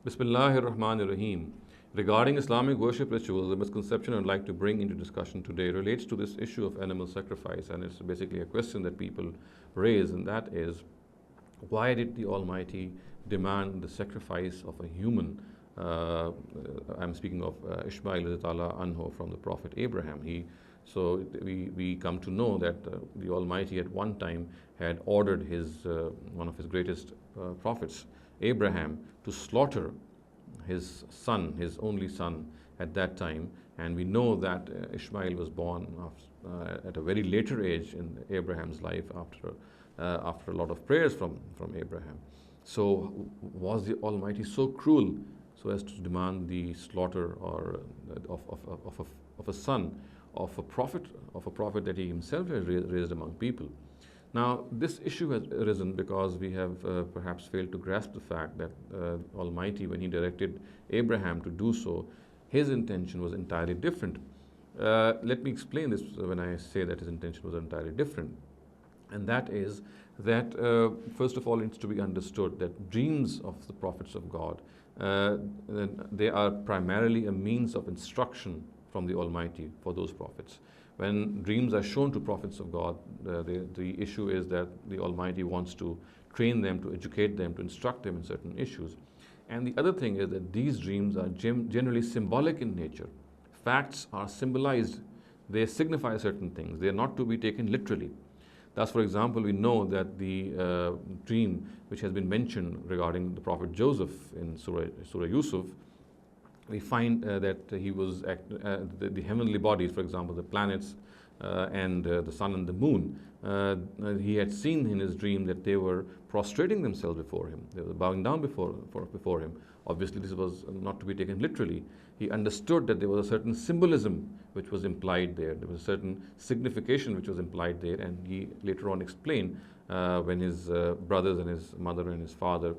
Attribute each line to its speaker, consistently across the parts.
Speaker 1: Bismillahir Rahmanir Rahim. Regarding Islamic worship rituals, the misconception I'd like to bring into discussion today relates to this issue of animal sacrifice, and it's basically a question that people raise, and that is, why did the Almighty demand the sacrifice of a human? I'm speaking of Ishmael anhu from the Prophet Abraham. We come to know that the Almighty at one time had ordered one of his greatest prophets, Abraham, to slaughter his son, his only son at that time. And we know that Ishmael was born at a very later age in Abraham's life after a lot of prayers from Abraham. So was the Almighty so cruel so as to demand the slaughter of a son of a prophet that he himself had raised among people? Now, this issue has arisen because we have perhaps failed to grasp the fact that Almighty, when He directed Abraham to do so, His intention was entirely different. Let me explain this when I say that His intention was entirely different. And that is that, first of all, it's to be understood that dreams of the prophets of God, they are primarily a means of instruction from the Almighty for those prophets. When dreams are shown to prophets of God, the issue is that the Almighty wants to train them, to educate them, to instruct them in certain issues. And the other thing is that these dreams are generally symbolic in nature. Facts are symbolized. They signify certain things. They are not to be taken literally. Thus, for example, we know that the dream which has been mentioned regarding the Prophet Joseph in Surah Yusuf, we find that he was the heavenly bodies, for example, the planets and the sun and the moon. He had seen in his dream that they were prostrating themselves before him. They were bowing down before him. Obviously, this was not to be taken literally. He understood that there was a certain symbolism which was implied there. There was a certain signification which was implied there, and he later on explained when his brothers and his mother and his father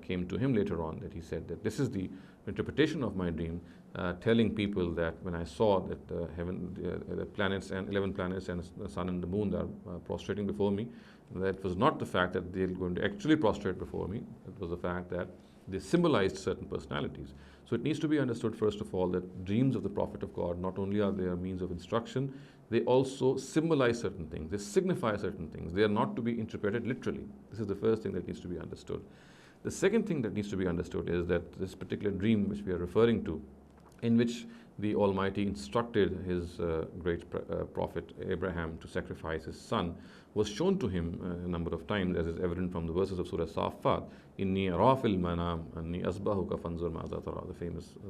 Speaker 1: came to him later on, that he said that this is the interpretation of my dream, telling people that when I saw that the planets and 11 planets and the sun and the moon are prostrating before me, that was not the fact that they're going to actually prostrate before me. It was the fact that they symbolized certain personalities. So it needs to be understood, first of all, that dreams of the Prophet of God, not only are they a means of instruction, they also symbolize certain things. They signify certain things. They are not to be interpreted literally. This is the first thing that needs to be understood. The second thing that needs to be understood is that this particular dream which we are referring to, in which the Almighty instructed His great prophet Abraham to sacrifice his son, was shown to him a number of times, as is evident from the verses of Surah Safat. Inni arafil manam anni asbahuka fanzur ma'za tara,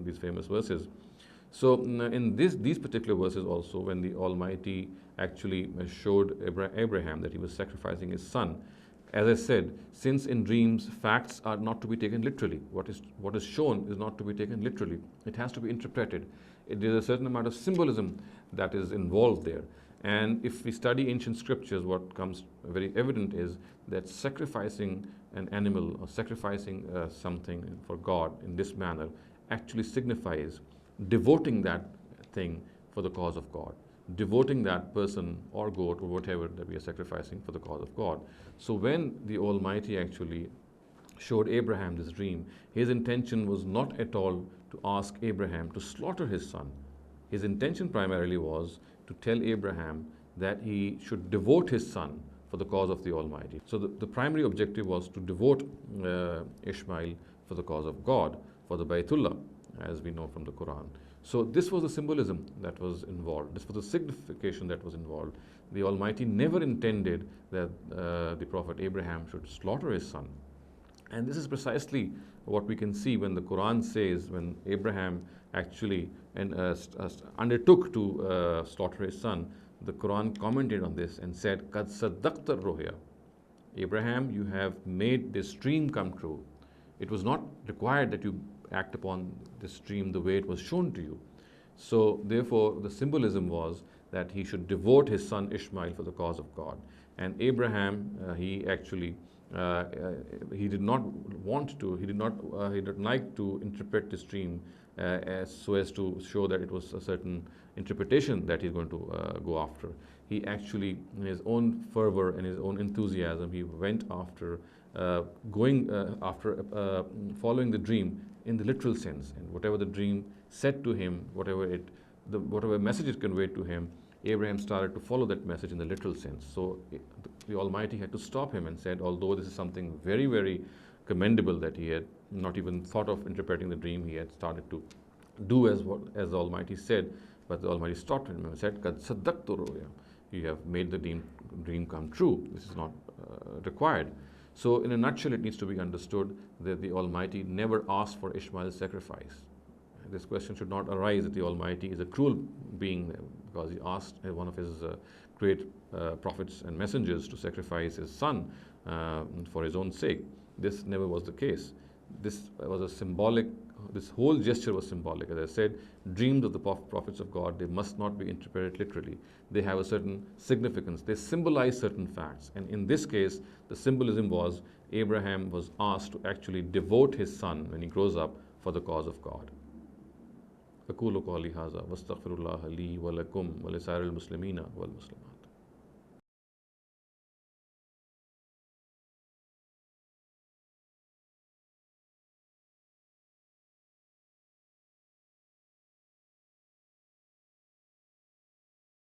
Speaker 1: these famous verses. So in these particular verses also, when the Almighty actually showed Abraham that he was sacrificing his son, as I said, since in dreams facts are not to be taken literally, what is shown is not to be taken literally. It has to be interpreted. There is a certain amount of symbolism that is involved there. And if we study ancient scriptures, what comes very evident is that sacrificing an animal or sacrificing something for God in this manner actually signifies devoting that thing for the cause of God, devoting that person or goat or whatever that we are sacrificing for the cause of God. So when the Almighty actually showed Abraham this dream, his intention was not at all to ask Abraham to slaughter his son. His intention primarily was to tell Abraham that he should devote his son for the cause of the Almighty. So the primary objective was to devote Ishmael for the cause of God, for the Baytullah, as we know from the Quran. So this was the symbolism that was involved. This was the signification that was involved. The Almighty never intended that the Prophet Abraham should slaughter his son. And this is precisely what we can see when the Quran says, when Abraham actually undertook to slaughter his son, the Quran commented on this and said, "Qad saddaqta ruhya." Abraham, you have made this dream come true. It was not required that you act upon this dream the way it was shown to you. So therefore the symbolism was that he should devote his son Ishmael for the cause of God. And Abraham, he actually he did not want to, he didn't like to interpret this dream so as to show that it was a certain interpretation that he's going to go after. He actually, in his own fervor and his own enthusiasm, he went after following the dream in the literal sense. And whatever the dream said to him, whatever message it conveyed to him, Abraham started to follow that message in the literal sense. So the Almighty had to stop him and said, although this is something very, very commendable that he had not even thought of interpreting the dream, he had started to do as the Almighty said, but the Almighty stopped him and said, "Kad saddaqtu ru'ya." You have made the dream come true. This is not required. So in a nutshell, it needs to be understood that the Almighty never asked for Ishmael's sacrifice. This question should not arise that the Almighty is a cruel being because he asked one of his great prophets and messengers to sacrifice his son for his own sake. This never was the case. This was a symbolic, this whole gesture was symbolic. As I said, dreams of the prophets of God, they must not be interpreted literally. They have a certain significance. They symbolize certain facts. And in this case, the symbolism was Abraham was asked to actually devote his son when he grows up for the cause of God. أقول قولي هذا واستغفر الله لي ولكم ولسائر المسلمين والمسلمات.